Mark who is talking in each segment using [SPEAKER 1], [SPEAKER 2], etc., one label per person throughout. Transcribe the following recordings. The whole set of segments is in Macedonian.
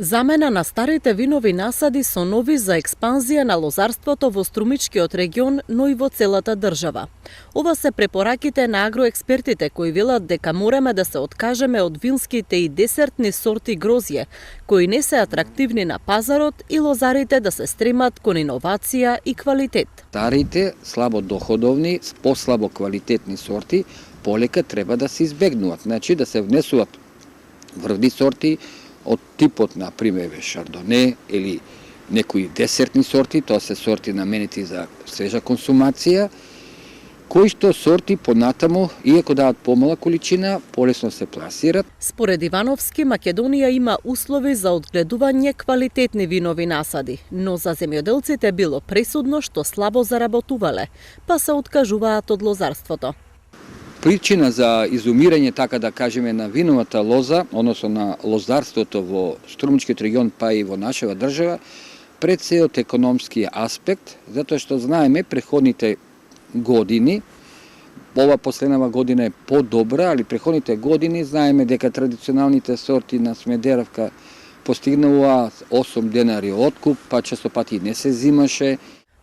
[SPEAKER 1] Замена на старите винови насади со нови за експанзија на лозарството во струмичкиот регион, но и во целата држава. Ова се препораките на агроекспертите кои велат дека мораме да се откажеме од винските и десертни сорти грозје, кои не се атрактивни на пазарот, и лозарите да се стремат кон иновација и квалитет.
[SPEAKER 2] Старите, слабо доходовни, послабо квалитетни сорти полека треба да се избегнуваат. Значи да се внесуваат врвни сорти од типот на пример шардоне или некои десертни сорти, тоа се сорти наменети за свежа консумација, кои што сорти понатаму, иако дават помала количина, полесно се пласират.
[SPEAKER 1] Според Ивановски, Македонија има услови за одгледување квалитетни винови насади, но за земјоделците било пресудно што слабо заработувале, па се откажуваат од лозарството.
[SPEAKER 2] Причина за изумирање, така да кажеме, на виновата лоза, односно на лозарството во струмичкиот регион, па и во нашава држава, пред се од економскиот аспект, затоа што знаеме преходните години, ова последнава година е подобра, али преходните години знаеме дека традиционалните сорти на Смедеровка постигнува 8 денари откуп, па често пати не се зимаше.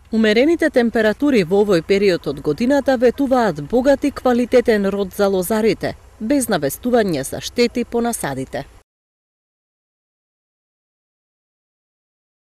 [SPEAKER 1] Умерените температури во овој период од годината ветуваат богат и квалитетен род за лозарите, без навестување за штети по насадите.